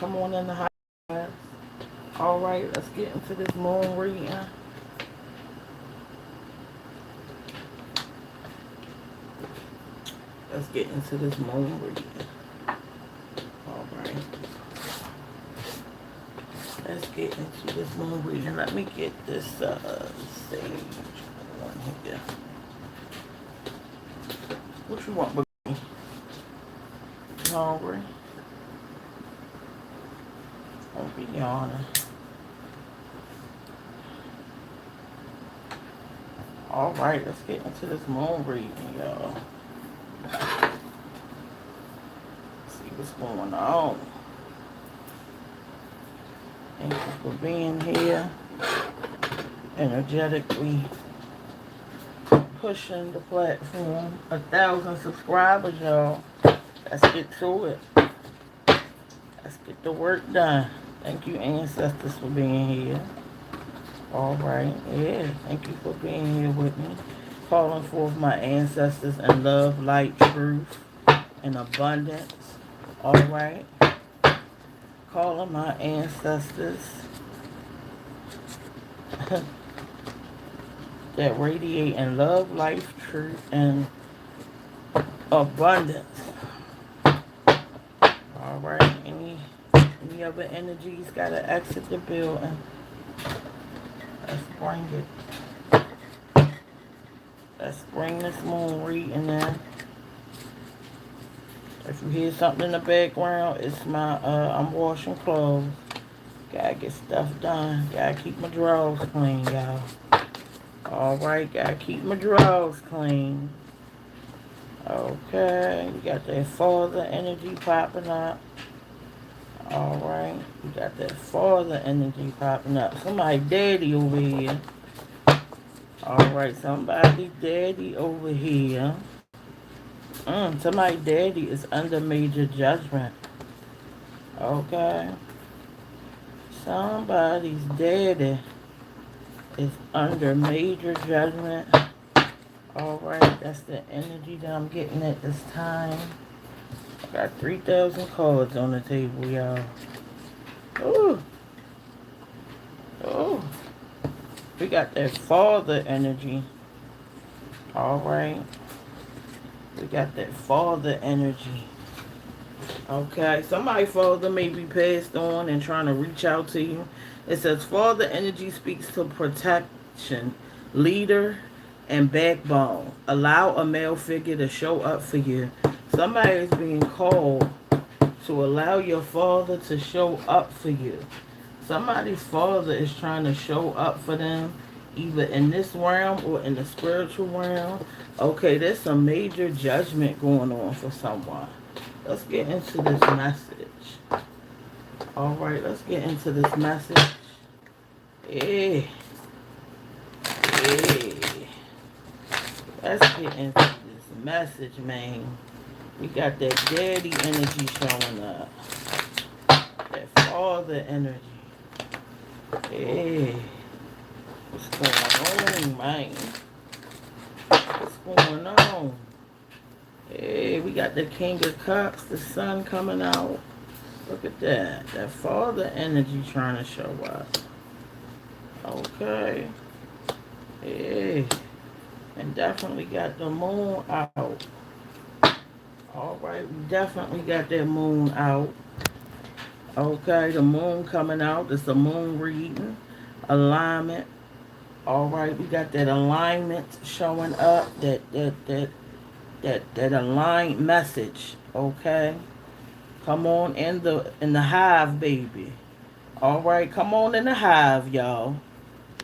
Come on in the house. Alright, let's get into this moon reading. Let's get into this moon reading. Alright. Let's get into this moon reading. Let me get this sage on here. What you want, baby? You hungry? Don't be yawning. Alright, let's get into this moon reading, y'all. See what's going on. Thank you for being here. Energetically pushing the platform. 1,000 subscribers, y'all. Let's get to it. Let's get the work done. Thank you, ancestors, for being here. Alright, yeah. Thank you for being here with me. Calling forth my ancestors in love, light, truth, and abundance. Alright. Calling my ancestors that radiate in love, life, truth, and abundance. Alright. Any other energies gotta exit the building. Let's bring it. Let's bring this moon reading in. If you hear something in the background, it's my, I'm washing clothes. Gotta get stuff done. Gotta keep my drawers clean, y'all. Alright, gotta keep my drawers clean. Okay, you got that father energy popping up. Alright, you got that father energy popping up. Somebody daddy over here. Alright, somebody daddy over here. Somebody daddy is under major judgment. Okay. Somebody's daddy is under major judgment. Alright, that's the energy that I'm getting at this time. I got 3,000 cards on the table, y'all. Ooh. Ooh. We got that father energy. Alright. We got that father energy. Okay, somebody's father may be passed on and trying to reach out to you. It says father energy speaks to protection, leader, and backbone. Allow a male figure to show up for you. Somebody is being called to allow your father to show up for you. Somebody's father is trying to show up for them, either in this realm or in the spiritual realm. Okay, there's some major judgment going on for someone. Let's get into this message. Alright, let's get into this message. Yeah. Yeah. Let's get into this message, man. We got that daddy energy showing up. That father energy. Yeah. What's going on, man? What's going on? Hey, we got the King of Cups, the sun coming out. Look at that. That father energy trying to show up. Okay. Hey. And definitely got the moon out. Alright, we definitely got that moon out. Okay, the moon coming out. It's a moon reading. Alignment. Alright, we got that alignment showing up. That aligned message. Okay. Come on in the hive, baby. Alright, come on in the hive, y'all.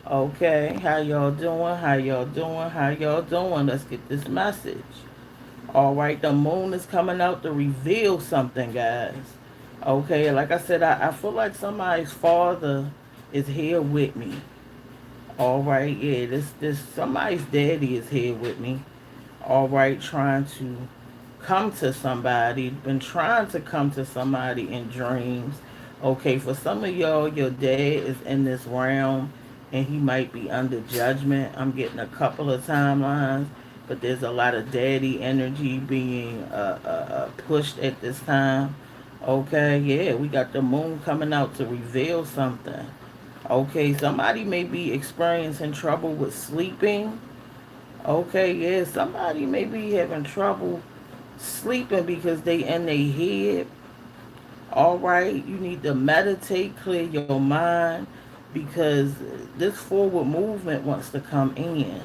Okay, how y'all doing? How y'all doing? How y'all doing? Let's get this message. Alright, the moon is coming out to reveal something, guys. Okay, like I said, I feel like somebody's father is here with me. Alright, yeah, this somebody's daddy is here with me. Alright, trying to come to somebody. Been trying to come to somebody in dreams. Okay, for some of y'all, your dad is in this realm and he might be under judgment. I'm getting a couple of timelines, but there's a lot of daddy energy being pushed at this time. Okay, yeah, we got the moon coming out to reveal something. Okay, somebody may be experiencing trouble with sleeping. Okay, yeah, somebody may be having trouble sleeping because they in their head. All right, you need to meditate, clear your mind, because this forward movement wants to come in.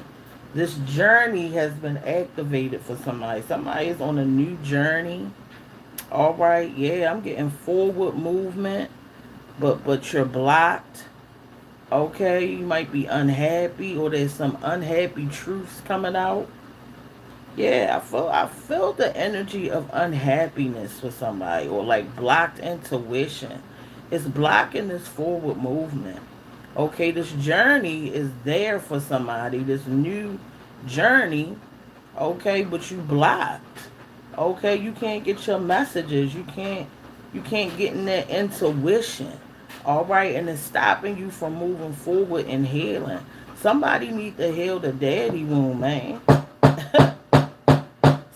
This journey has been activated for somebody. Somebody is on a new journey. All right, yeah, I'm getting forward movement, but you're blocked. Okay, you might be unhappy, or there's some unhappy truths coming out. Yeah, I feel the energy of unhappiness for somebody, or like blocked intuition. It's blocking this forward movement. Okay, this journey is there for somebody, this new journey. Okay, but you blocked. Okay, you can't get your messages. You can't get in that intuition. All right, and it's stopping you from moving forward and healing. Somebody need to heal the daddy wound, man.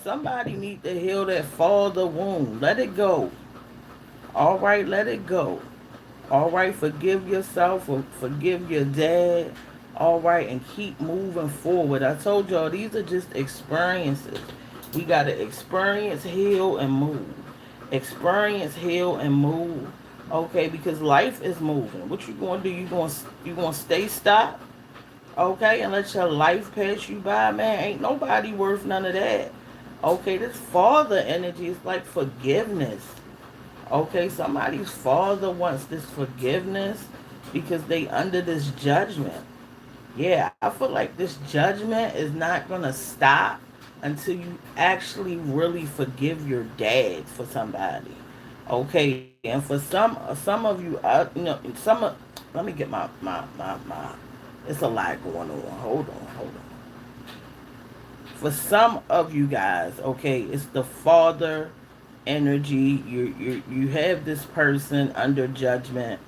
Somebody need to heal that father wound. Let it go. All right, let it go. All right, forgive yourself or forgive your dad. All right, and keep moving forward. I told y'all these are just experiences. We got to experience, heal, and move. Experience, heal, and move. Okay, because life is moving. What you going to do? You going to stay stopped? Okay, and let your life pass you by, man. Ain't nobody worth none of that. Okay, this father energy is like forgiveness. Okay, somebody's father wants this forgiveness because they under this judgment. Yeah, I feel like this judgment is not gonna stop until you actually really forgive your dad for somebody. Okay, and for some of you, let me get my. It's a lot going on. Hold on. For some of you guys, okay, it's the father energy. You have this person under judgment.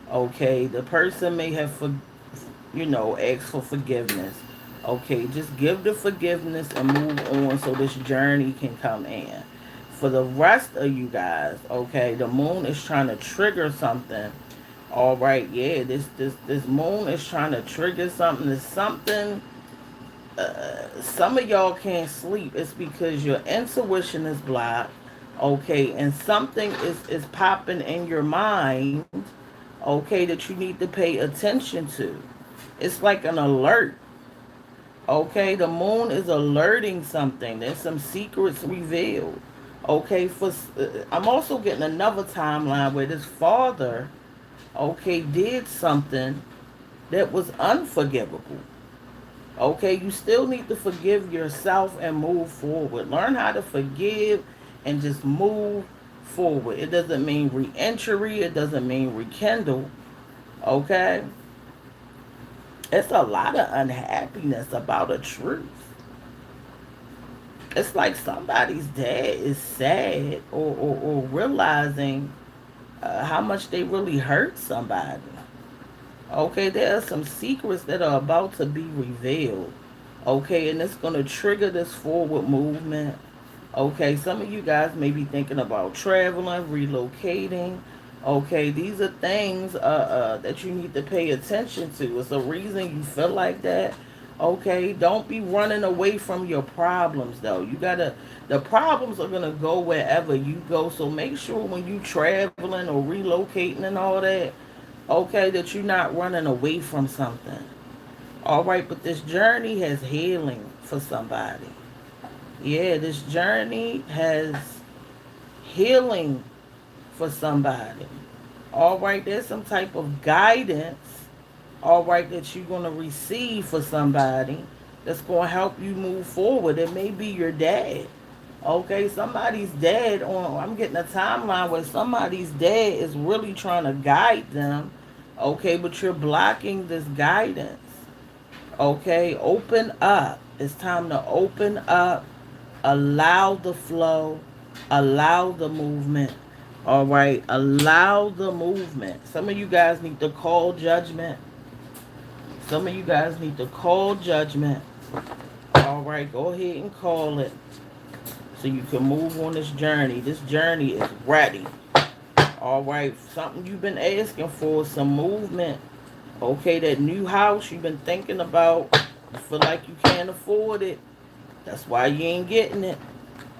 Okay, the person may have asked for forgiveness. Okay, just give the forgiveness and move on so this journey can come in. For the rest of you guys, okay, the moon is trying to trigger something. All right, yeah, this moon is trying to trigger something. There's something. Some of y'all can't sleep. It's because your intuition is blocked. Okay, and something is popping in your mind. Okay, that you need to pay attention to. It's like an alert. Okay, the moon is alerting something. There's some secrets revealed. Okay, I'm also getting another timeline where this father, okay, did something that was unforgivable. Okay, you still need to forgive yourself and move forward. Learn how to forgive and just move forward. It doesn't mean re-entry. It doesn't mean rekindle. Okay, it's a lot of unhappiness about a truth. It's like somebody's dad is sad, or realizing how much they really hurt somebody. Okay, there are some secrets that are about to be revealed. Okay, and it's going to trigger this forward movement. Okay, some of you guys may be thinking about traveling, relocating. Okay, these are things that you need to pay attention to. It's a reason you feel like that. Okay, don't be running away from your problems though. The problems are gonna go wherever you go. So make sure when you traveling or relocating and all that, okay, that you're not running away from something. All right, but this journey has healing for somebody. Yeah, this journey has healing for somebody. All right, there's some type of guidance, all right, that you're going to receive for somebody that's going to help you move forward. It may be your dad. Okay, somebody's dad I'm getting a timeline where somebody's dad is really trying to guide them. Okay, but you're blocking this guidance. Okay, open up. It's time to open up. Allow the flow. Allow the movement. All right, allow the movement. Some of you guys need to call judgment. Some of you guys need to call judgment. All right, go ahead and call it so you can move on this journey. This journey is ready. All right, something you've been asking for, some movement. Okay, that new house you've been thinking about, you feel like you can't afford it. That's why you ain't getting it.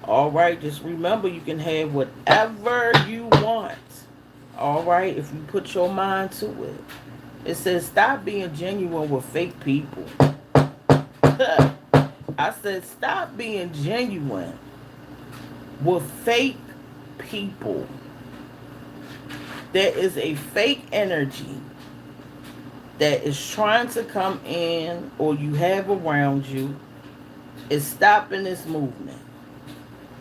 All right, just remember you can have whatever you want. All right, if you put your mind to it. It says stop being genuine with fake people. I said stop being genuine with fake people. There is a fake energy that is trying to come in or you have around you is stopping this movement.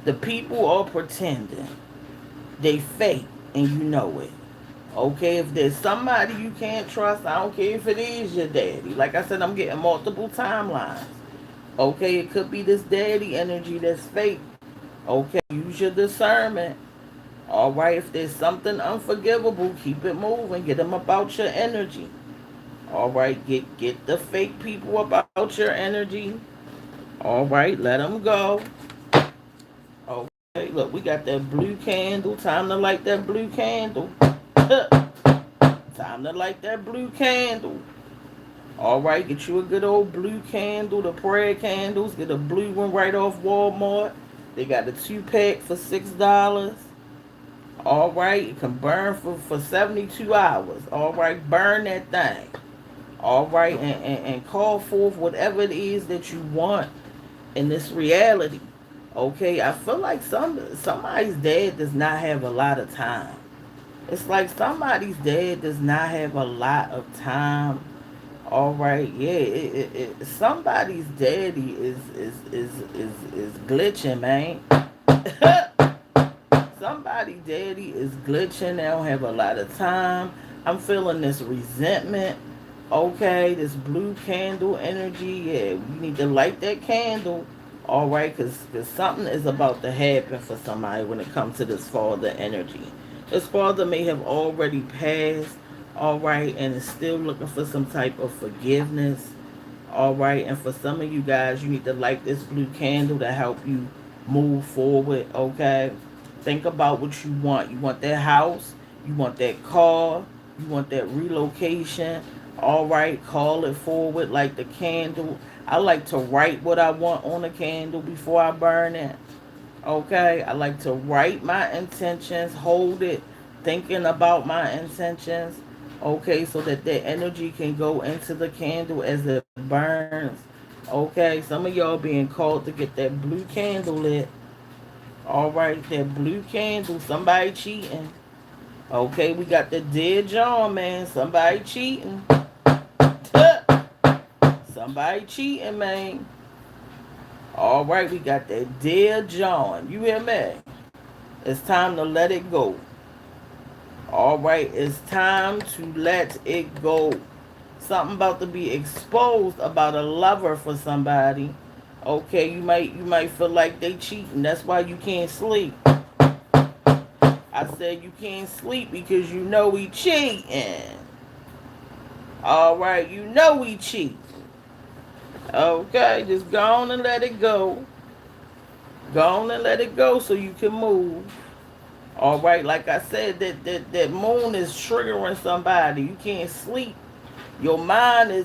The people are pretending. They fake and you know it. Okay, if there's somebody you can't trust, I don't care if it is your daddy. Like I said, I'm getting multiple timelines. Okay, it could be this daddy energy that's fake. Okay, use your discernment. All right, if there's something unforgivable, keep it moving. Get them about your energy. All right, get the fake people about your energy. All right, let them go. Okay, look, we got that blue candle. Time to light that blue candle. Time to light that blue candle. All right, get you a good old blue candle. The prayer candles. Get a blue one right off Walmart. They got the 2-pack for $6. All right, it can burn for 72 hours. All right, burn that thing. All right, and call forth whatever it is that you want in this reality. Okay, I feel like somebody's dad does not have a lot of time. It's like somebody's dad does not have a lot of time. All right, yeah, somebody's daddy is glitching, man. Somebody's daddy is glitching. They don't have a lot of time. I'm feeling this resentment. Okay, this blue candle energy. Yeah, we need to light that candle. All right, because something is about to happen for somebody when it comes to this father energy. This father may have already passed, all right, and is still looking for some type of forgiveness, all right. And for some of you guys, you need to light this blue candle to help you move forward, okay. Think about what you want. You want that house, you want that car, you want that relocation, all right. Call it forward like the candle. I like to write what I want on a candle before I burn it. Okay, I like to write my intentions, hold it, thinking about my intentions. Okay, so that the energy can go into the candle as it burns. Okay, some of y'all being called to get that blue candle lit. All right, that blue candle, somebody cheating. Okay, we got the dead John, man. Somebody cheating. Somebody cheating, man. All right, we got that dead John. You hear me? It's time to let it go. All right, it's time to let it go. Something about to be exposed about a lover for somebody. Okay, you might feel like they cheating. That's why you can't sleep. I said you can't sleep because you know he cheating. All right, you know he cheating. Okay, just go on and let it go. Go on and let it go so you can move. All right, like I said, that moon is triggering somebody. You can't sleep. Your mind is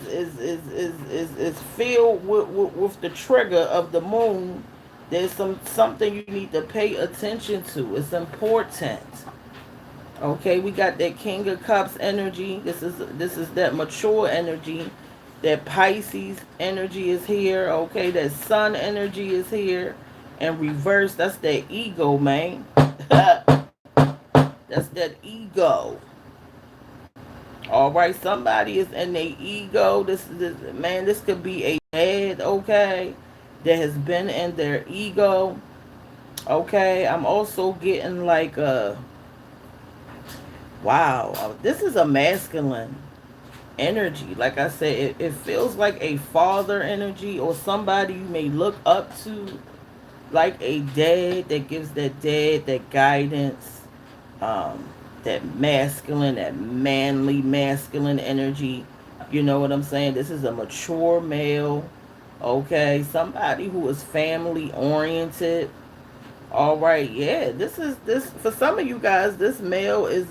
filled with the trigger of the moon. There's something you need to pay attention to. It's important. Okay, we got that King of Cups energy. This is that mature energy. That Pisces energy is here. Okay, that Sun energy is here. And reverse, that's that ego, man. That's that ego. All right, somebody is in their ego. This could be a dad, okay, that has been in their ego. Okay, I'm also getting like wow, this is a masculine energy. Like I said, it feels like a father energy or somebody you may look up to, like a dad that gives that dad that guidance, um, that masculine, that manly masculine energy. You know what I'm saying? This is a mature male, okay? Somebody who is family oriented, All right, yeah. This for some of you guys. This male is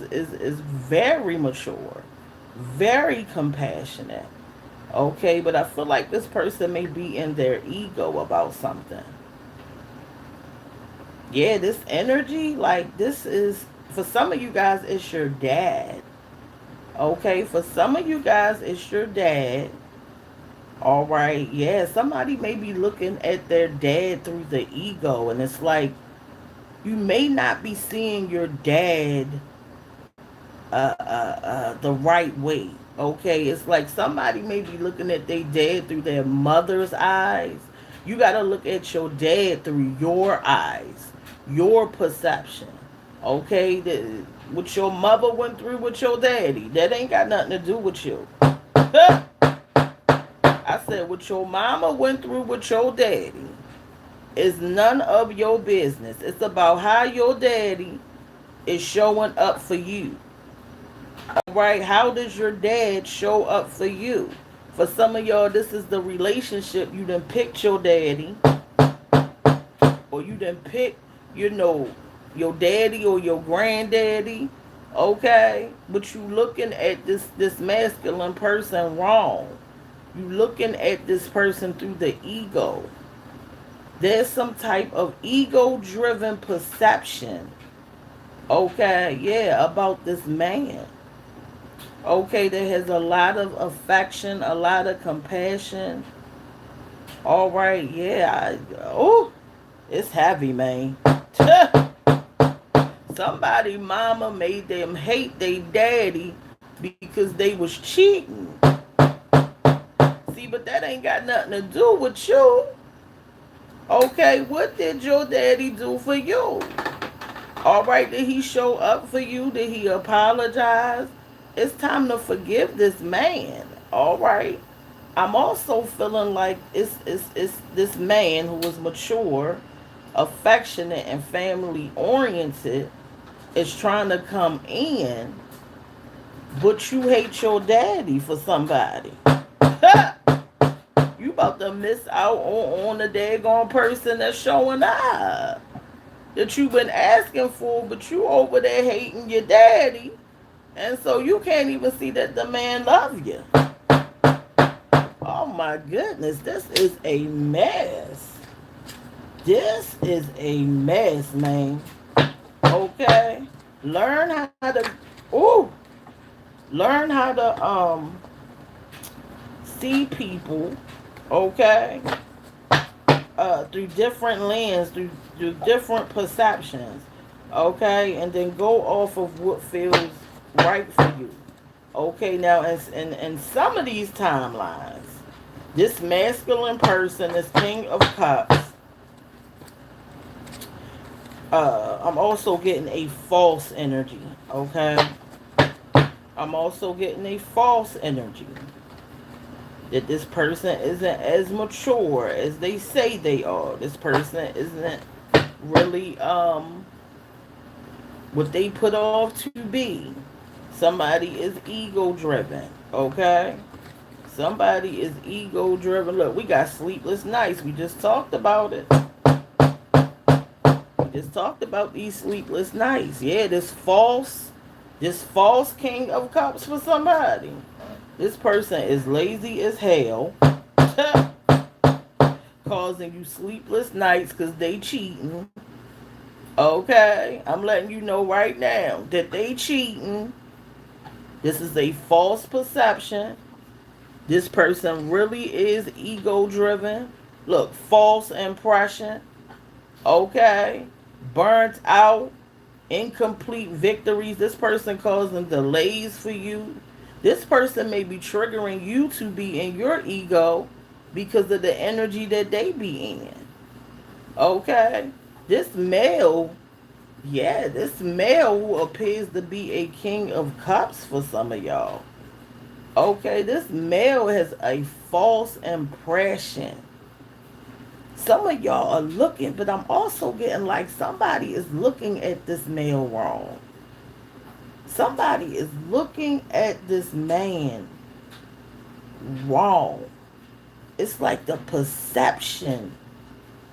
very mature, very compassionate. Okay, but I feel like this person may be in their ego about something. Yeah, this energy, like this is for some of you guys, it's your dad. Okay, for some of you guys, it's your dad. All right, yeah. Somebody may be looking at their dad through the ego, and it's like you may not be seeing your dad the right way. Okay, it's like somebody may be looking at their dad through their mother's eyes. You got to look at your dad through your eyes, your perception. Okay, what your mother went through with your daddy, that ain't got nothing to do with you. I said what your mama went through with your daddy is none of your business. It's about how your daddy is showing up for you. All right, how does your dad show up for you? For some of y'all, this is the relationship. You done picked your daddy, or you done picked, you know, your daddy or your granddaddy. Okay, but you looking at this masculine person wrong. You looking at this person through the ego. There's some type of ego-driven perception. Okay, yeah, about this man. Okay, that has a lot of affection, a lot of compassion. All right, yeah. Oh, it's heavy, man. Somebody mama made them hate their daddy because they was cheating. See, but that ain't got nothing to do with you. Okay, what did your daddy do for you? All right, did he show up for you? Did he apologize? It's time to forgive this man. All right. I'm also feeling like it's this man who is mature, affectionate, and family oriented is trying to come in, but you hate your daddy for somebody. You about to miss out on the daggone person that's showing up that you've been asking for, but you over there hating your daddy, and so you can't even see that the man love you. Oh my goodness, this is a mess. This is a mess, man. Okay, learn how to. Ooh, learn how to see people. Okay, through different lenses, through different perceptions. Okay, and then go off of what feels right for you. Okay, now in some of these timelines, this masculine person, this King of Cups, I'm also getting a false energy. Okay, I'm also getting a false energy that this person isn't as mature as they say they are. This person isn't really what they put off to be. Somebody is ego driven. Okay, somebody is ego driven. Look, we got sleepless nights. We just talked about it. We just talked about these sleepless nights. Yeah, this false King of Cups for somebody. This person is lazy as hell, causing you sleepless nights because they cheating. Okay, I'm letting you know right now that they cheating. This is a false perception. This person really is ego driven. Look, false impression. Okay, burnt out, incomplete victories. This person causing delays for you. This person may be triggering you to be in your ego because of the energy that they be in. Okay, this male, yeah, this male who appears to be a King of Cups for some of y'all. Okay, this male has a false impression. Some of y'all are looking, but I'm also getting like somebody is looking at this male wrong. Somebody is looking at this man wrong. It's like the perception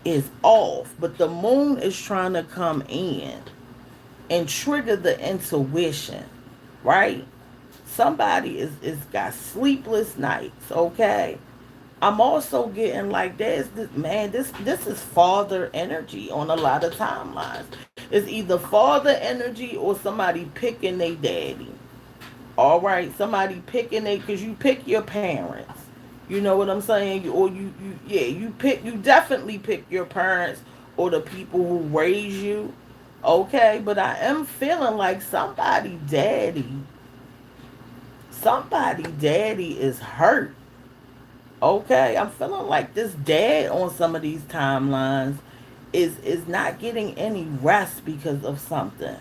is off, but the moon is trying to come in and trigger the intuition, right? Somebody is got sleepless nights, okay? I'm also getting like there's this man, this is father energy on a lot of timelines. It's either father energy or somebody picking their daddy. All right, somebody picking it because you pick your parents. You know what I'm saying? Or yeah, you definitely pick your parents or the people who raise you. Okay, but I am feeling like somebody daddy is hurt. Okay, I'm feeling like this dad on some of these timelines is not getting any rest because of something.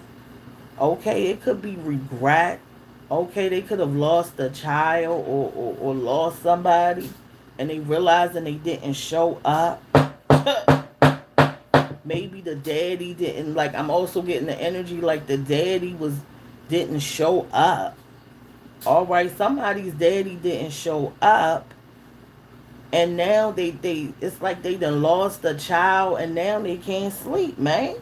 Okay, it could be regret. Okay, they could have lost a child or lost somebody and they realized and they didn't show up. Maybe the daddy didn't, like, I'm also getting the energy like the daddy didn't show up. All right, somebody's daddy didn't show up and now they it's like they done lost a child and now they can't sleep, man.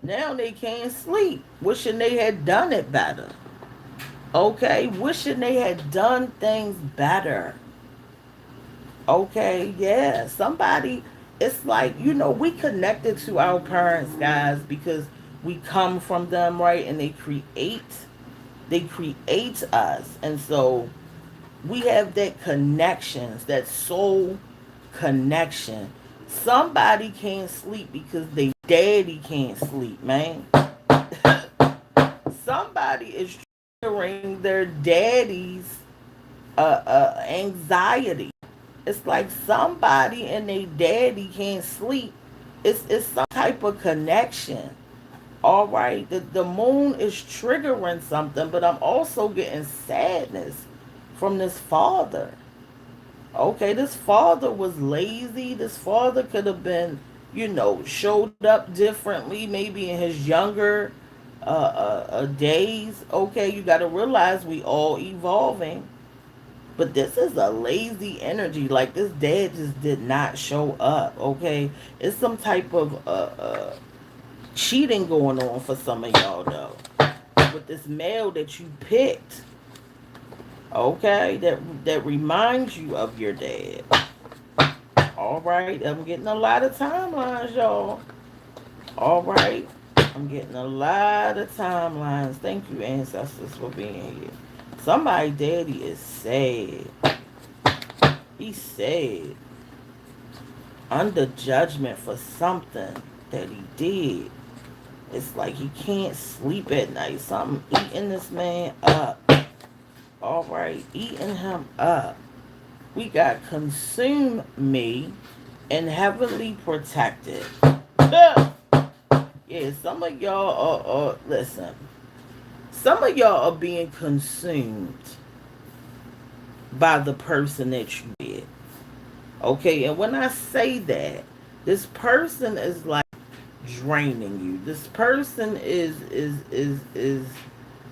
Now they can't sleep, wishing they had done it better. Okay, wishing they had done things better. Okay, yeah, somebody, it's like, we connected to our parents, guys, because we come from them, right? And they create us. And so we have that connections, that soul connection. Somebody can't sleep because they daddy can't sleep, man. Somebody is triggering their daddy's anxiety. It's like somebody and their daddy can't sleep. It's some type of connection. All right, the moon is triggering something, but I'm also getting sadness from this father. Okay, this father was lazy. This father could have been, showed up differently, maybe in his younger days. Okay, you got to realize we all evolving. But this is a lazy energy. Like this dad just did not show up. Okay, it's some type of cheating going on for some of y'all though. With this male that you picked. Okay, that reminds you of your dad. All right, I'm getting a lot of timelines, y'all. All right, I'm getting a lot of timelines. Thank you, ancestors, for being here. Somebody daddy is sad. He's sad. Under judgment for something that he did. It's like he can't sleep at night. Something eating this man up. All right, eating him up. We got consume me and heavily protected. Yeah, some of y'all listen. Some of y'all are being consumed by the person that you did. Okay, and when I say that, this person is like draining you. This person is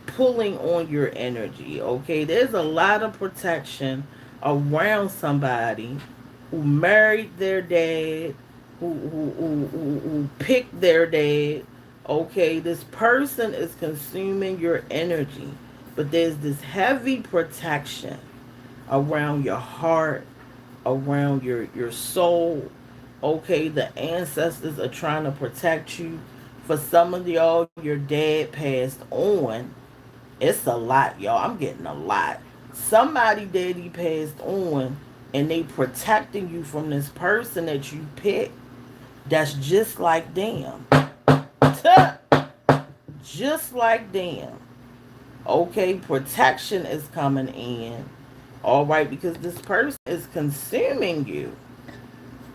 pulling on your energy. Okay, there's a lot of protection around somebody who married their dad, who picked their dad. Okay, this person is consuming your energy, but there's this heavy protection around your heart, around your soul. Okay, the ancestors are trying to protect you. For some of y'all, your dad passed on. It's a lot, y'all. I'm getting a lot. Somebody daddy passed on and they protecting you from this person that you picked that's just like them. Just like them. Okay, protection is coming in. All right, because this person is consuming you.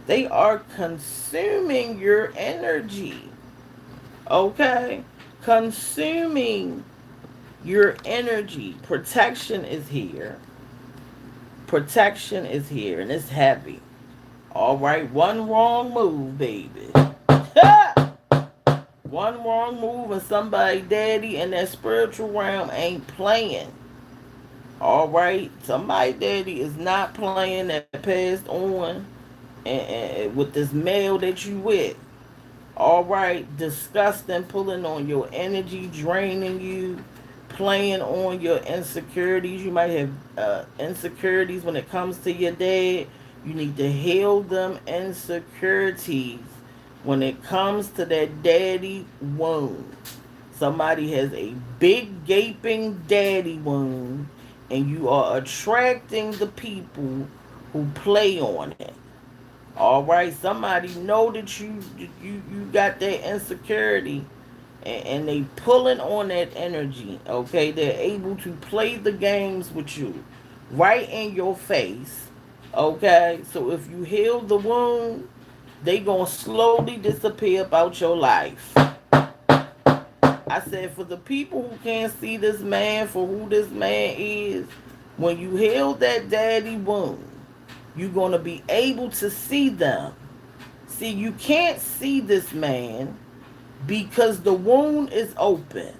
They are consuming your energy. Okay? Consuming your energy. Protection is here. Protection is here, and it's heavy. All right, one wrong move, baby. One wrong move, and somebody daddy in that spiritual realm ain't playing. All right, somebody daddy is not playing that passed on. and with this male that you with. All right, disgusting, pulling on your energy, draining you, playing on your insecurities. You might have insecurities when it comes to your dad. You need to heal them insecurities when it comes to that daddy wound. Somebody has a big gaping daddy wound, and you are attracting the people who play on it. All right, somebody know that you got that insecurity, and they pulling on that energy. Okay, they're able to play the games with you, right in your face. Okay, so if you heal the wound, they gonna slowly disappear about your life. I said, for the people who can't see this man for who this man is, when you heal that daddy wound, you're gonna be able to see them. See, you can't see this man because the wound is open.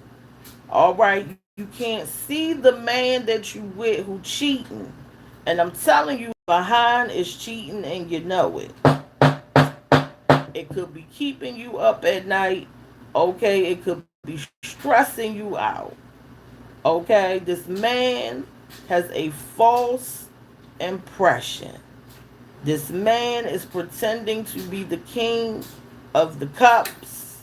All right, you can't see the man that you with who cheating, and I'm telling you, behind is cheating, and you know it. It could be keeping you up at night. Okay, it could be stressing you out. Okay, this man has a false impression. This man is pretending to be the king of the cups.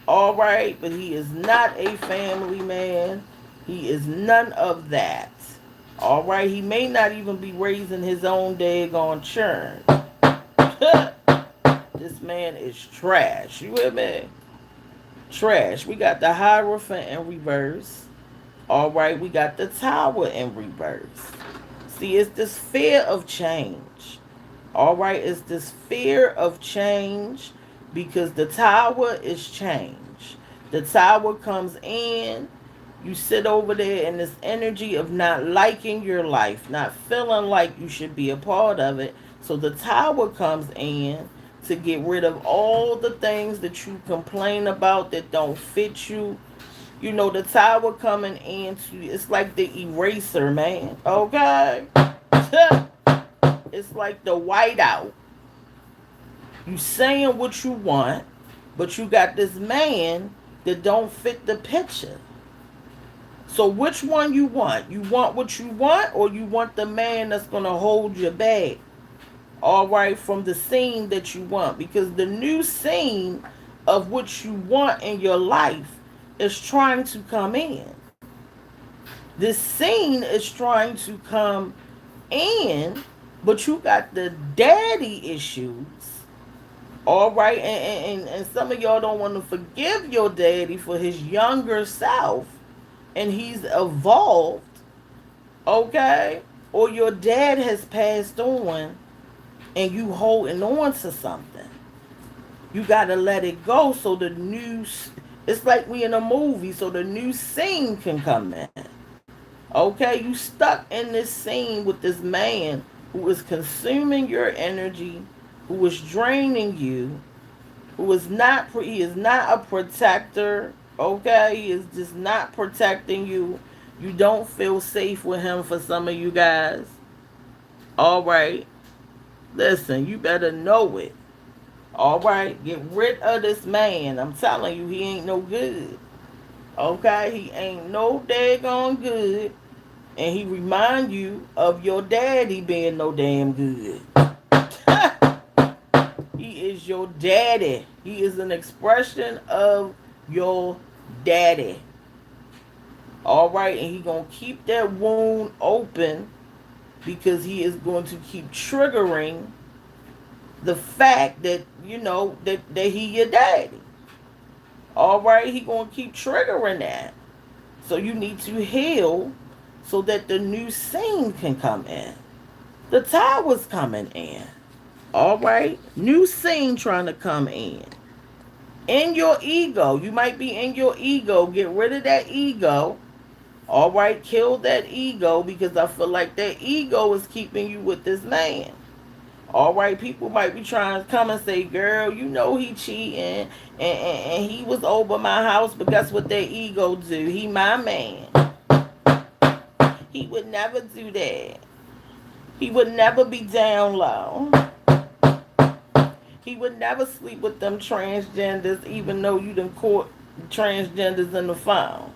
All right, but he is not a family man. He is none of that. All right, he may not even be raising his own daggone churn. This man is trash. You hear me? Trash. We got the Hierophant in reverse. All right, we got the Tower in reverse. See, it's this fear of change. All right, it's this fear of change because the Tower is change. The Tower comes in, you sit over there in this energy of not liking your life, not feeling like you should be a part of it. So the Tower comes in to get rid of all the things that you complain about that don't fit you. You know, the Tower coming in to, it's like the eraser, man. Okay? It's like the whiteout. You saying what you want, but you got this man that don't fit the picture. So which one you want? You want what you want, or you want the man that's going to hold you back? All right, from the scene that you want. Because the new scene of what you want in your life is trying to come in. This scene is trying to come in, but you got the daddy issues. All right, and some of y'all don't want to forgive your daddy for his younger self, and he's evolved. Okay, or your dad has passed on, and you holding on to something. You gotta let it go so the new. It's like we in a movie, so the new scene can come in. Okay, you stuck in this scene with this man who is consuming your energy, who is draining you, who is not, he is not a protector. Okay, he is just not protecting you. You don't feel safe with him. For some of you guys. All right, listen, you better know it. All right, get rid of this man. I'm telling you, he ain't no good. Okay, he ain't no daggone good. And he remind you of your daddy being no damn good. He is your daddy. He is an expression of your daddy. All right, and he gonna keep that wound open because he is going to keep triggering the fact that that he your daddy. All right, he gonna keep triggering that. So you need to heal so that the new scene can come in. The Tower's coming in. All right, new scene trying to come in. In your ego, you might be in your ego. Get rid of that ego. All right, kill that ego because I feel like that ego is keeping you with this man. All right, people might be trying to come and say, girl, you know he cheating and he was over my house, but guess what that ego do? He my man. He would never do that. He would never be down low. He would never sleep with them transgenders, even though you done caught transgenders in the phone.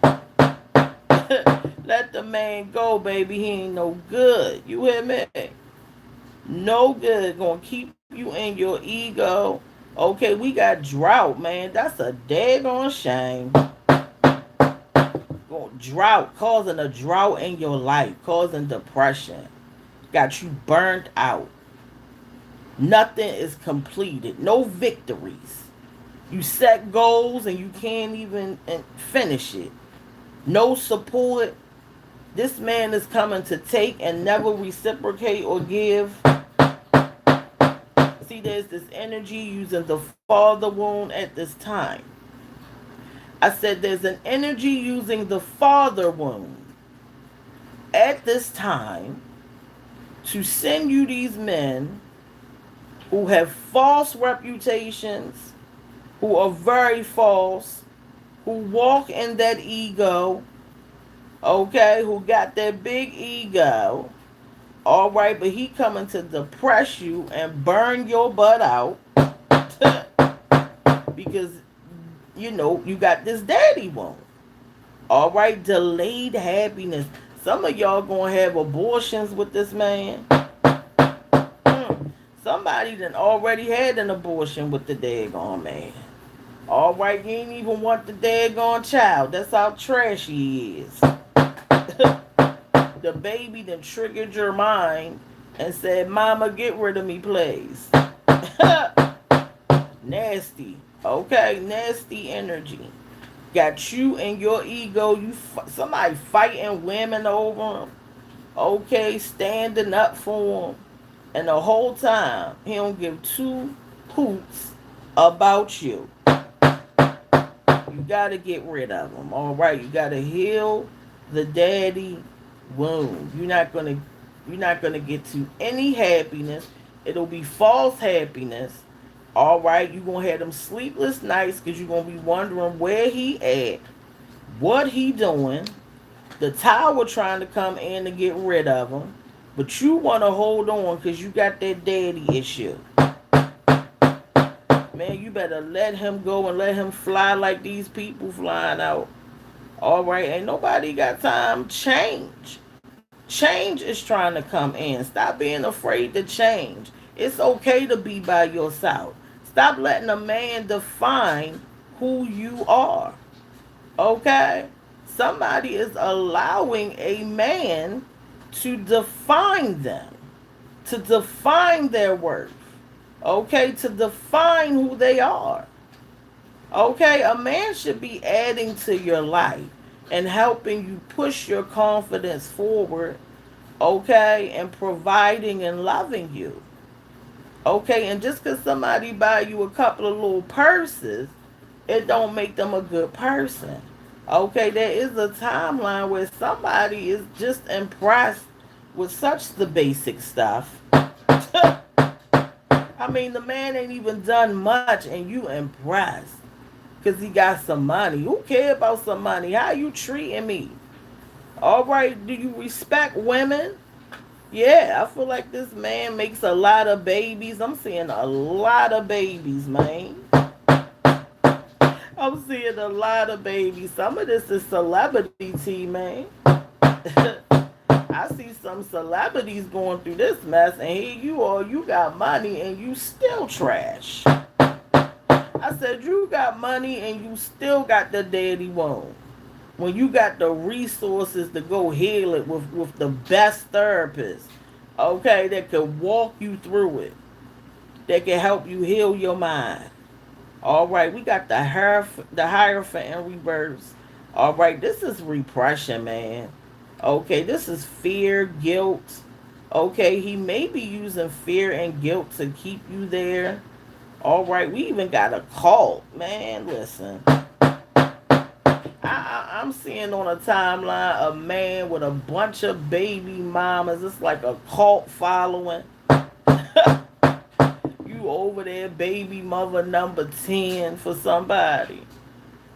Let the man go, baby. He ain't no good. You hear me? No good. Gonna keep you in your ego. Okay, we got drought, man. That's a daggone shame. Drought, causing a drought in your life, causing depression. Got you burnt out. Nothing is completed. No victories. You set goals and you can't even finish it. No support. This man is coming to take and never reciprocate or give. See, there's this energy using the father wound at this time. I said there's an energy using the father wound at this time to send you these men who have false reputations, who are very false, who walk in that ego, okay, who got that big ego, all right, but he coming to depress you and burn your butt out because, you know, you got this daddy wound. All right, delayed happiness. Some of y'all gonna have abortions with this man. Somebody done already had an abortion with the daggone man. All right, you ain't even want the daggone child. That's how trashy he is. The baby done triggered your mind and said, Mama, get rid of me, please. Nasty. Okay, nasty energy. Got you and your ego. Somebody fighting women over him. Okay, standing up for him. And the whole time, he don't give two hoots about you. You gotta get rid of him. All right, you gotta heal the daddy wound. You're not gonna get to any happiness. It'll be false happiness. All right, you're gonna have them sleepless nights because you're gonna be wondering where he at, what he doing. The tower trying to come in to get rid of him, but you want to hold on because you got that daddy issue. Man, you better let him go and let him fly like these people flying out. All right, ain't nobody got time. Change is trying to come in. Stop being afraid to change. It's okay to be by yourself. Stop letting a man define who you are. Okay? Somebody is allowing a man to define them, to define their worth. Okay? To define who they are. Okay? A man should be adding to your life and helping you push your confidence forward. Okay? And providing and loving you. Okay, and just because somebody buy you a couple of little purses, it don't make them a good person. Okay, there is a timeline where somebody is just impressed with such the basic stuff. I mean, the man ain't even done much and you impressed because he got some money. Who care about some money? How you treating me? All right, do you respect women? Yeah, I feel like this man makes a lot of babies. I'm seeing a lot of babies, man. I'm seeing a lot of babies. Some of this is celebrity tea, man. I see some celebrities going through this mess, and here you are, you got money, and you still trash. I said, you got money, and you still got the daddy wound. When you got the resources to go heal it with the best therapist, okay, that could walk you through it, that can help you heal your mind. All right, we got the Hierophant in reverse. All right, this is repression, man. Okay, this is fear, guilt. Okay, he may be using fear and guilt to keep you there. All right, we even got a cult, man. Listen. I'm seeing on a timeline a man with a bunch of baby mamas. It's like a cult following. You over there, baby mother number 10 for somebody.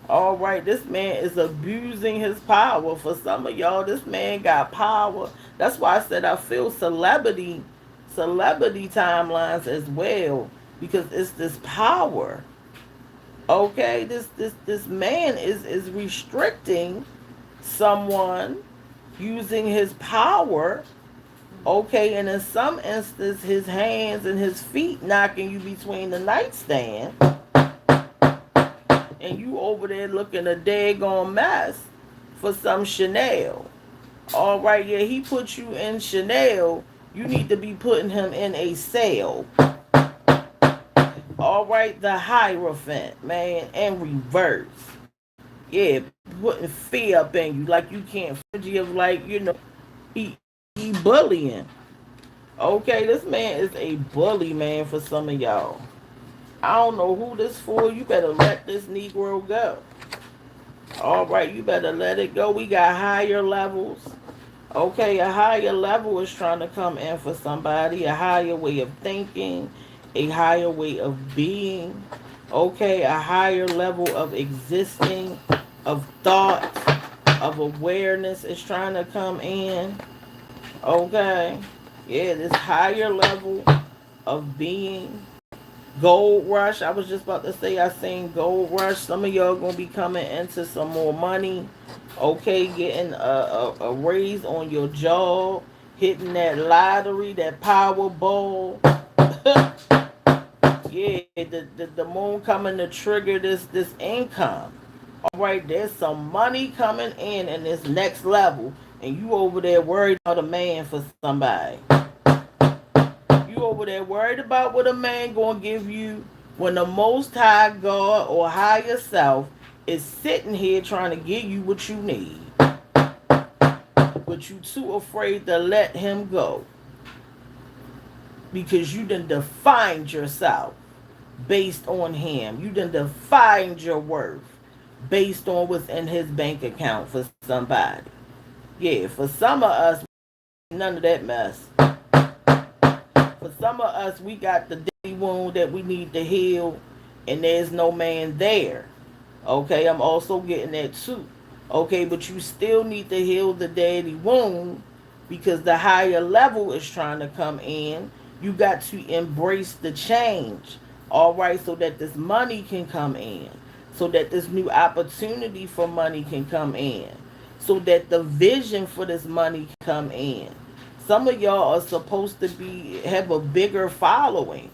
All right, this man is abusing his power. For some of y'all, this man got power. That's why I said I feel celebrity timelines as well. because it's this power. Okay, this man is restricting someone using his power. Okay, and in some instances, his hands and his feet knocking you between the nightstand, and you over there looking a daggone mess for some Chanel. All right, yeah, he put you in Chanel. You need to be putting him in a sale. All right, the Hierophant, man, and reverse. Yeah, putting fear up in you like you can't of like, he bullying. Okay, this man is a bully, man, for some of y'all. I don't know who this for. You better let this Negro go. All right, you better let it go. We got higher levels. Okay, a higher level is trying to come in for somebody, a higher way of thinking, a higher way of being. Okay, a higher level of existing, of thought, of awareness is trying to come in. Okay, yeah, this higher level of being. Gold rush. I was just about to say I seen gold rush. Some of y'all gonna be coming into some more money. Okay, getting a raise on your job, hitting that lottery, that Powerball. Yeah, the moon coming to trigger this income. All right, there's some money coming in this next level, and you over there worried about a man for somebody. You over there worried about what a man gonna give you when the Most High God or higher self is sitting here trying to give you what you need, but you too afraid to let him go because you done defined yourself based on him. You done defined your worth based on what's in his bank account for somebody. Yeah, for some of us, none of that mess. For some of us, we got the daddy wound that we need to heal, and there's no man there. Okay, I'm also getting that too. Okay, but you still need to heal the daddy wound because the higher level is trying to come in. You got to embrace the change. All right, so that this money can come in, so that this new opportunity for money can come in, so that the vision for this money can come in. Some of y'all are supposed to be have a bigger following,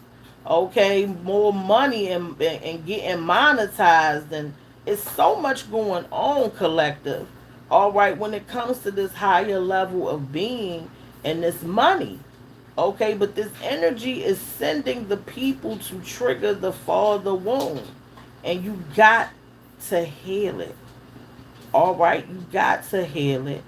okay, more money and getting monetized, and it's so much going on, collective. All right, when it comes to this higher level of being and this money, okay, but this energy is sending the people to trigger the father wound, and you got to heal it. All right, you got to heal it.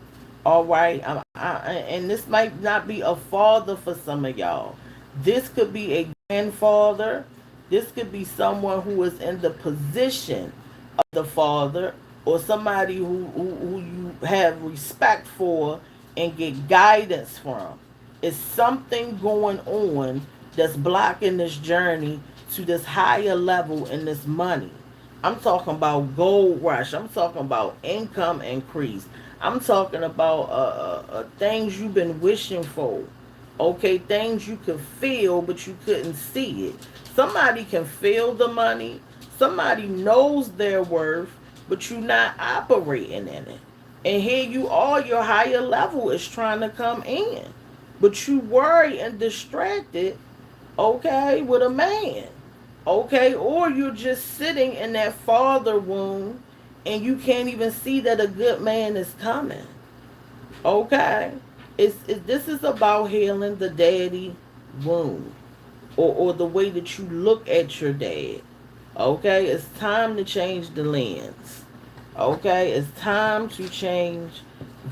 All right, and this might not be a father for some of y'all. This could be a grandfather. This could be someone who is in the position of the father, or somebody who you have respect for and get guidance from. It's something going on that's blocking this journey to this higher level in this money. I'm talking about gold rush. I'm talking about income increase. I'm talking about things you've been wishing for. Okay, things you could feel but you couldn't see it. Somebody can feel the money. Somebody knows their worth, but you're not operating in it. And here you are, your higher level is trying to come in. But you worry and distracted, okay, with a man. Okay, or you're just sitting in that father wound and you can't even see that a good man is coming. Okay, this is about healing the daddy wound, or the way that you look at your dad. Okay, it's time to change the lens. Okay, it's time to change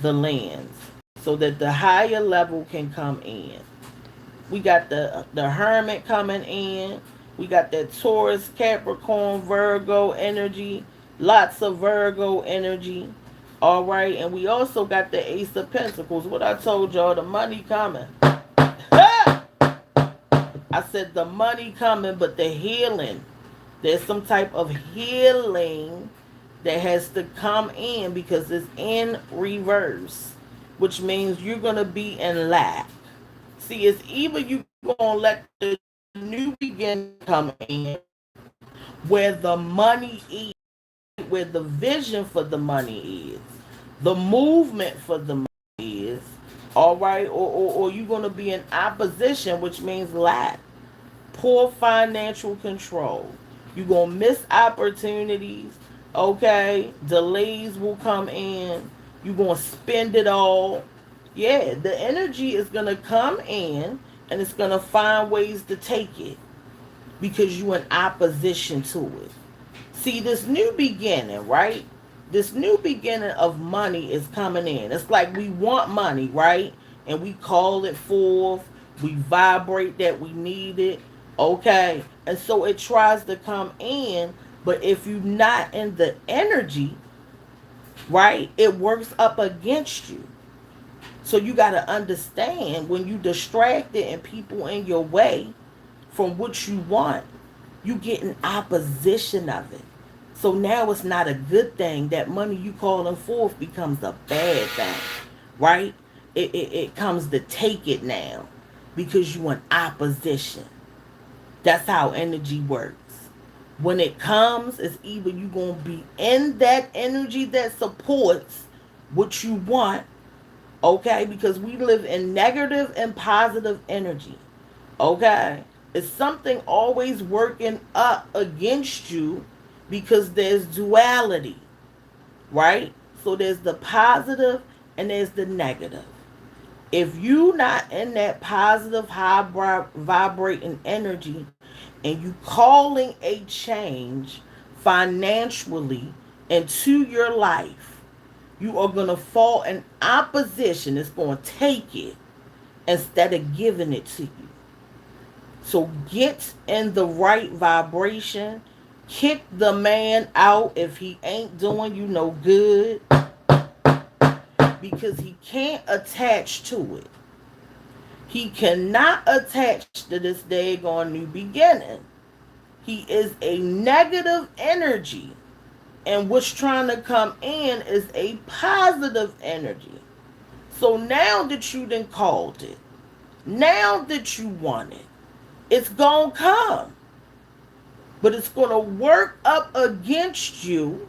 the lens so that the higher level can come in. We got the hermit coming in. We got that Taurus, Capricorn, Virgo energy. Lots of Virgo energy. All right, and we also got the Ace of Pentacles. What I told y'all, the money coming. I said the money coming, but the healing. There's some type of healing that has to come in because it's in reverse, which means you're going to be in lack. See, it's either you going to let the new beginning come in, where the money is, where the vision for the money is, the movement for the money is, all right, or you're going to be in opposition, which means lack, poor financial control. You're going to miss opportunities, okay? Delays will come in. You're going to spend it all. Yeah, the energy is going to come in and it's going to find ways to take it because you're in opposition to it. See, this new beginning, right? This new beginning of money is coming in. It's like we want money, right? And we call it forth. We vibrate that we need it. Okay? And so it tries to come in, but if you're not in the energy, right, it works up against you. So you got to understand when you distracted and people in your way from what you want, you get in opposition of it. So now it's not a good thing. That money you calling forth becomes a bad thing, right? It comes to take it now because you in opposition. That's how energy works. When it comes, it's either you going to be in that energy that supports what you want, okay? Because we live in negative and positive energy, okay? It's something always working up against you because there's duality, right? So there's the positive and there's the negative. If you not in that positive high vibrating energy and you calling a change financially into your life, you are going to fall in opposition. It's going to take it instead of giving it to you. So get in the right vibration. Kick the man out if he ain't doing you no good, because he can't attach to it. He cannot attach to this daggone new beginning. He is a negative energy, and what's trying to come in is a positive energy. So now that you done called it, now that you want it, it's gonna come. But it's gonna work up against you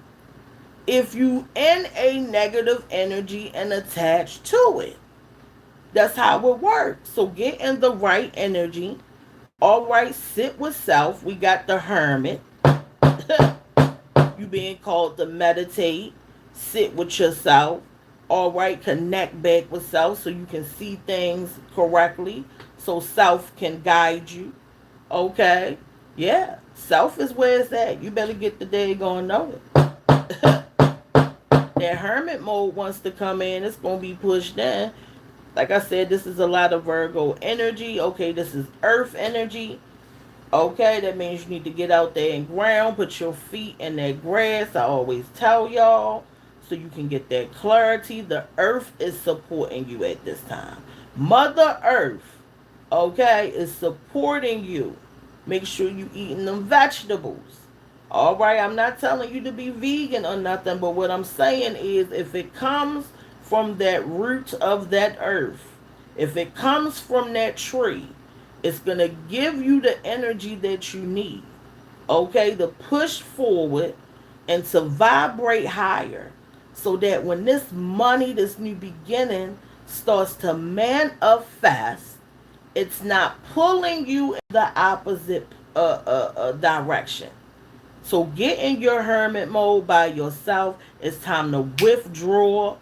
if you in a negative energy and attached to it. That's how it works. So get in the right energy. All right, sit with self. We got the hermit. You being called to meditate. Sit with yourself. All right, connect back with self so you can see things correctly. So self can guide you. Okay? Yeah. Self is where it's at. You better get the day going know it. That hermit mode wants to come in. It's going to be pushed in. Like I said, this is a lot of Virgo energy. Okay, this is earth energy. Okay, that means you need to get out there and ground. Put your feet in that grass. I always tell y'all. So you can get that clarity. The earth is supporting you at this time. Mother Earth, okay, is supporting you. Make sure you eating them vegetables. All right, I'm not telling you to be vegan or nothing, but what I'm saying is if it comes from that root of that earth, if it comes from that tree, it's going to give you the energy that you need, okay, to push forward and to vibrate higher so that when this money, this new beginning starts to manifest, it's not pulling you in the opposite direction. So get in your hermit mode by yourself. It's time to withdraw.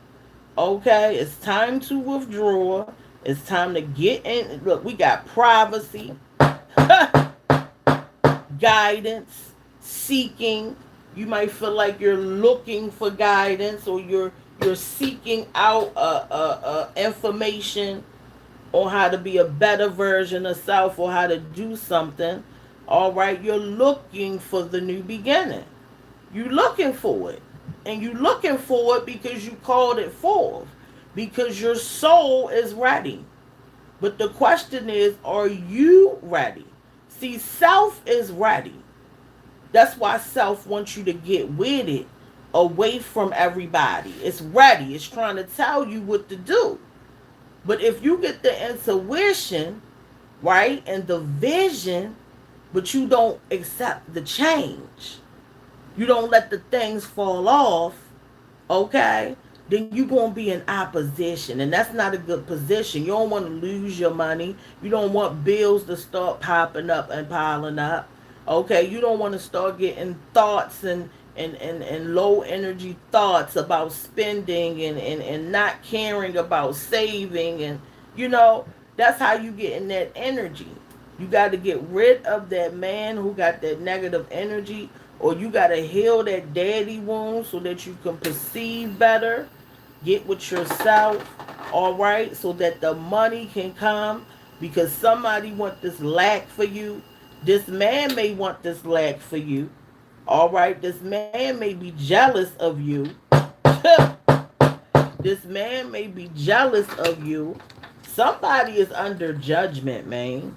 Okay, it's time to withdraw. It's time to get in. Look, we got privacy, guidance, seeking. You might feel like you're looking for guidance, or you're seeking out information on how to be a better version of self or how to do something. All right, you're looking for the new beginning. You're looking for it. And you're looking for it because you called it forth. Because your soul is ready. But the question is, are you ready? See, self is ready. That's why self wants you to get with it, away from everybody. It's ready. It's trying to tell you what to do. But if you get the intuition, right? And the vision, but you don't accept the change. You don't let the things fall off, okay? Then you're going to be in opposition. And that's not a good position. You don't want to lose your money. You don't want bills to start popping up and piling up. Okay? You don't want to start getting thoughts and low energy thoughts about spending and not caring about saving. And, you know, that's how you get in that energy. You got to get rid of that man who got that negative energy, or you got to heal that daddy wound so that you can perceive better, get with yourself, all right, so that the money can come, because somebody want this lack for you. This man may want this lack for you, all right. This man may be jealous of you. This man may be jealous of you. Somebody is under judgment, man.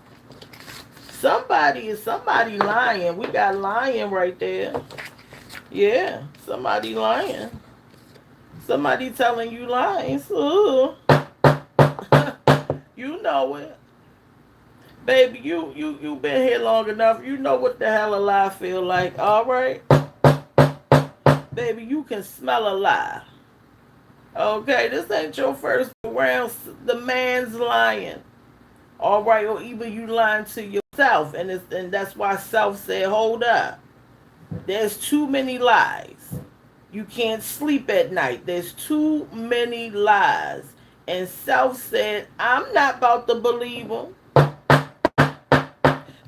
Somebody lying. We got lying right there. Yeah, somebody lying. Somebody telling you lies. Ooh. You know it. Baby, you been here long enough. You know what the hell a lie feel like, alright? Baby, you can smell a lie. Okay, this ain't your first round. The man's lying. Alright, or even you lying to yourself. And that's why self said, hold up. There's too many lies. You can't sleep at night. There's too many lies. And self said, I'm not about to believe them.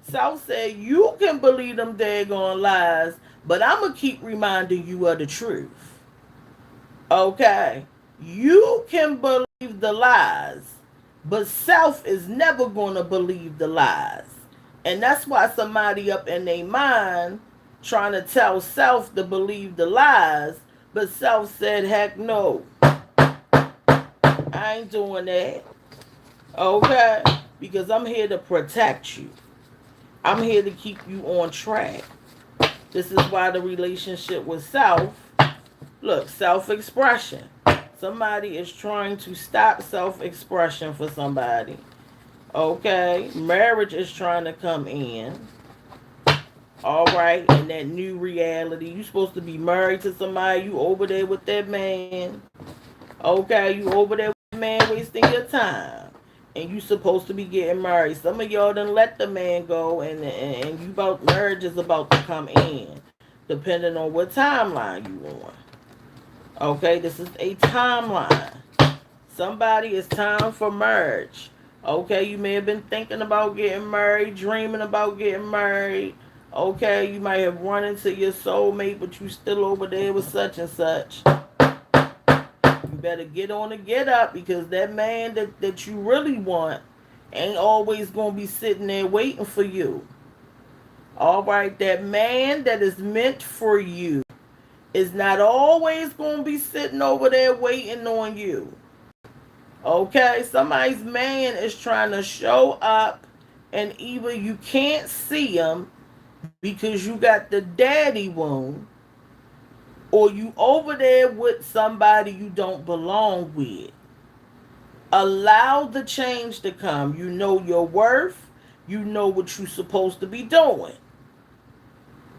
Self said, you can believe them daggone lies, but I'm going to keep reminding you of the truth. Okay? You can believe the lies, but self is never going to believe the lies. And that's why somebody up in their mind trying to tell self to believe the lies, but self said, heck no. I ain't doing that. Okay? Because I'm here to protect you. I'm here to keep you on track. This is why the relationship with self, look, self-expression. Somebody is trying to stop self-expression for somebody. Okay? Marriage is trying to come in. All right, in that new reality. You supposed to be married to somebody. You over there with that man. Okay, you over there with that man wasting your time. And you supposed to be getting married. Some of y'all done let the man go, and you about marriage is about to come in. Depending on what timeline you on. Okay, this is a timeline. Somebody, it's time for marriage. Okay, you may have been thinking about getting married, dreaming about getting married. Okay, you might have run into your soulmate, but you still over there with such and such. You better get on and get up, because that man that you really want ain't always going to be sitting there waiting for you. All right, that man that is meant for you is not always going to be sitting over there waiting on you. Okay, somebody's man is trying to show up, and either you can't see him because you got the daddy wound, or you over there with somebody you don't belong with. Allow the change to come. You know your worth. You know what you're supposed to be doing.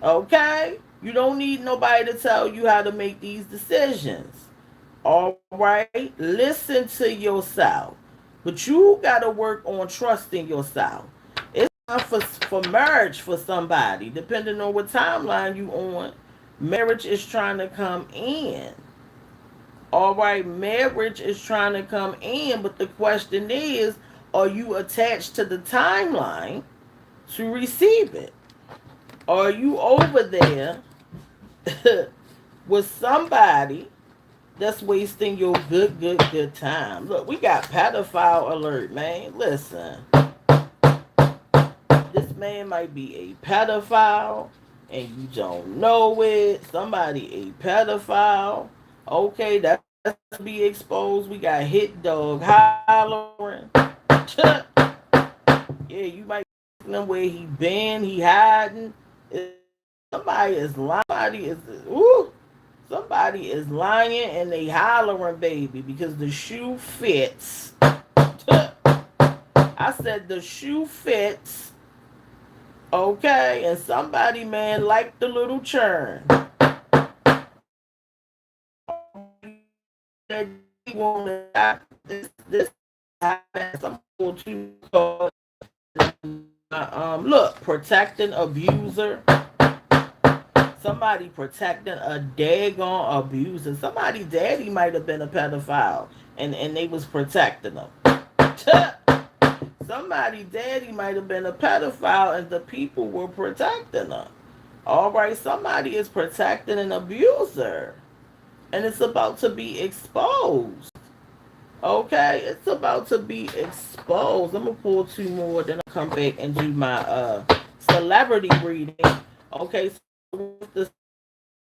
Okay? You don't need nobody to tell you how to make these decisions. All right? Listen to yourself. But you got to work on trusting yourself. It's time for marriage for somebody, depending on what timeline you on. Marriage is trying to come in. All right, marriage is trying to come in, but the question is, are you attached to the timeline to receive it? Are you over there with somebody that's wasting your good time? Look, we got pedophile alert, man. Listen, this man might be a pedophile and you don't know it. Somebody a pedophile. Okay, that's to be exposed. We got hit dog hollering. Yeah, you might know where he been, he hiding. Somebody is lying. Somebody is lying and they hollering, baby, because the shoe fits. I said the shoe fits, okay, and somebody, man, like the little churn. That they want to this some too called look, protecting abuser. Somebody protecting a daggone abuser. Somebody daddy might have been a pedophile and they was protecting them. Somebody daddy might have been a pedophile and the people were protecting them. All right, somebody is protecting an abuser and it's about to be exposed. Okay, it's about to be exposed. I'm gonna pull two more, then I'll come back and do my celebrity reading. Okay, so with the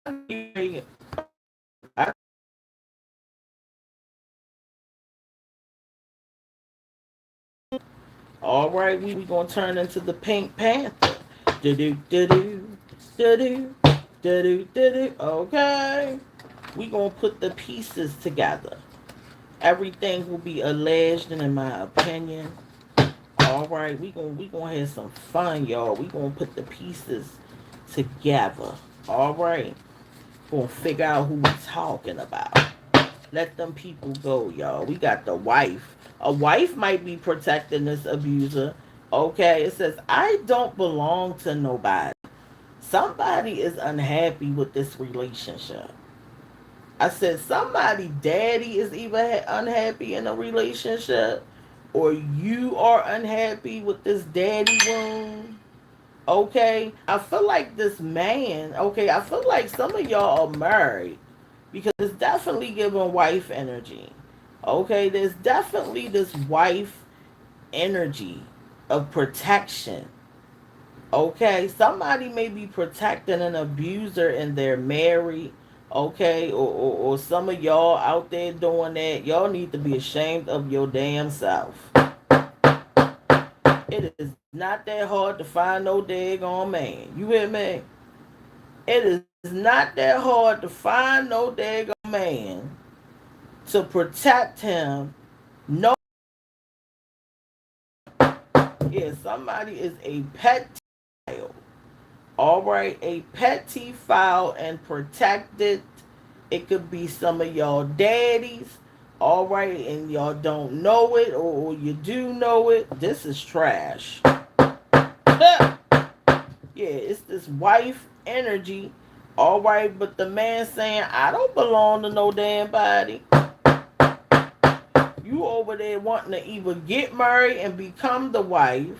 celebrity, I, all right, we gonna turn into the Pink Panther. Do do do do do do do do do. Okay, we gonna put the pieces together. Everything will be alleged, and in my opinion. All right, we gonna have some fun, y'all. We gonna put the pieces together. All right, gonna figure out who we talking about. Let them people go, y'all. We got the wife. A wife might be protecting this abuser. Okay, it says I don't belong to nobody. Somebody is unhappy with this relationship. I said somebody daddy is either unhappy in a relationship or you are unhappy with this daddy wound. Okay, I feel like this man, okay, I feel like some of y'all are married because it's definitely giving wife energy. Okay, there's definitely this wife energy of protection. Okay, somebody may be protecting an abuser and they're married. Okay, or some of y'all out there doing that, y'all need to be ashamed of your damn self. It is not that hard to find no daggone man. You hear me? It is not that hard to find no daggone man to protect him. No, yeah, somebody is a pedophile. All right, a pedophile and protected. It could be some of y'all daddies. All right, and y'all don't know it, or you do know it. This is trash. Yeah, it's this wife energy. All right, but the man saying, I don't belong to no damn body. You over there wanting to either get married and become the wife,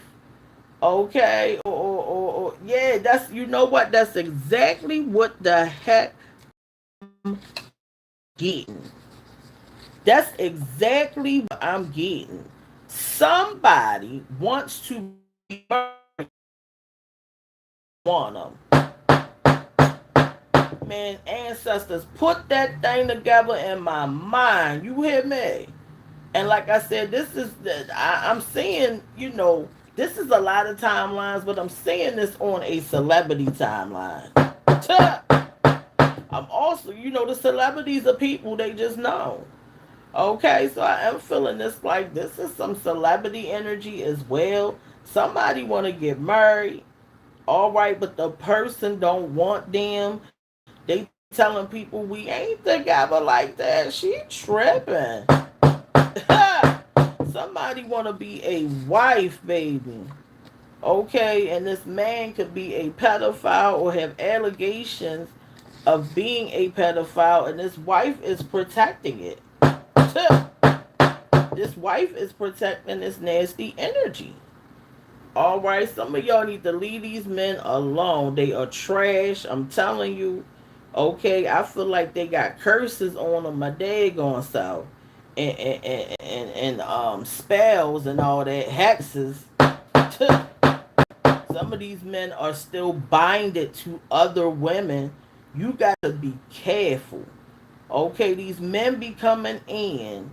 okay, or yeah, that's, you know what, that's exactly what the heck I'm getting. That's exactly what I'm getting. Somebody wants to be married, one of them. Man, ancestors put that thing together in my mind. You hear me? And like I said, this is I'm seeing, this is a lot of timelines, but I'm seeing this on a celebrity timeline. I'm also, the celebrities are people they just know. Okay, so I am feeling this like this is some celebrity energy as well. Somebody want to get married, all right, but the person don't want them. They telling people we ain't together like that. She tripping. Somebody want to be a wife, baby. Okay, and this man could be a pedophile or have allegations of being a pedophile, and this wife is protecting it. This wife is protecting this nasty energy. All right, some of y'all need to leave these men alone. They are trash. I'm telling you. Okay, I feel like they got curses on them, my daggone self, and spells and all that, hexes. Some of these men are still binded to other women. You got to be careful. Okay, these men be coming in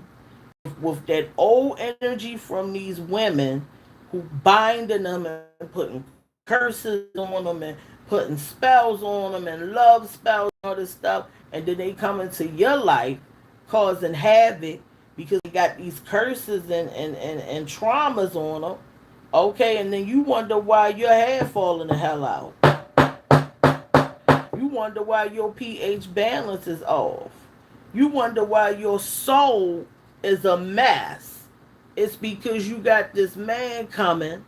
with that old energy from these women who binding them and putting curses on them and putting spells on them and love spells and all this stuff, and then they come into your life causing havoc because they got these curses and traumas on them. Okay, and then you wonder why your hair falling the hell out. You wonder why your pH balance is off. You wonder why your soul is a mess. It's because you got this man coming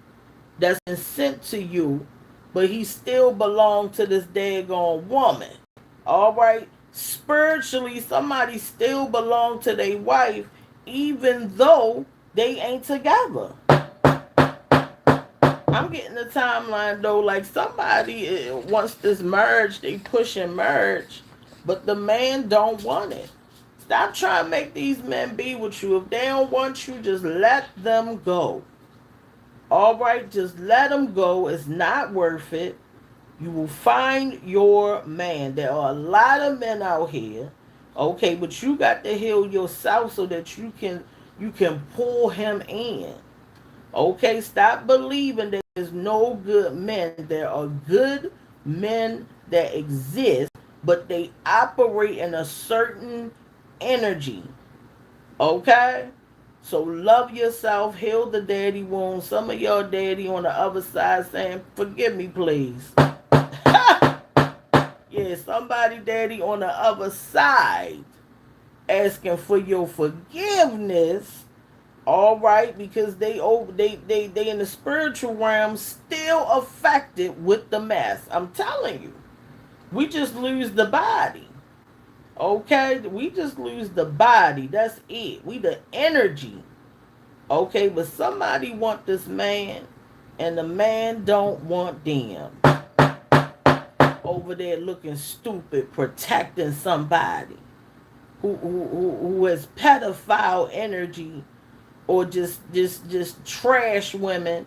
that's been sent to you, but he still belongs to this daggone woman. All right? Spiritually, somebody still belongs to their wife, even though they ain't together. I'm getting the timeline though, like somebody wants this marriage, they pushing marriage, but the man don't want it. Stop trying to make these men be with you. If they don't want you, just let them go. All right, just let them go. It's not worth it. You will find your man. There are a lot of men out here, okay, but you got to heal yourself so that you can pull him in. Okay, stop believing that there's no good men. There are good men that exist, but they operate in a certain energy. Okay? So love yourself, heal the daddy wound. Some of y'all daddy on the other side saying, forgive me, please. Yeah, somebody daddy on the other side asking for your forgiveness. All right, because they in the spiritual realm still affected with the mess. I'm telling you, we just lose the body. Okay, we just lose the body. That's it. We the energy. Okay, but somebody want this man, and the man don't want them. Over there looking stupid, protecting somebody who has pedophile energy, or just trash women.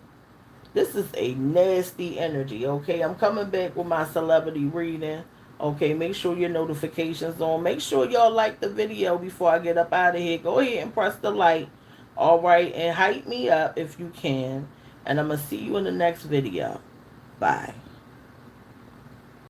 This is a nasty energy. Okay, I'm coming back with my celebrity reading. Okay, make sure your notifications on. Make sure y'all like the video before I get up out of here. Go ahead and press the like. All right, and hype me up if you can. And I'm gonna see you in the next video. Bye.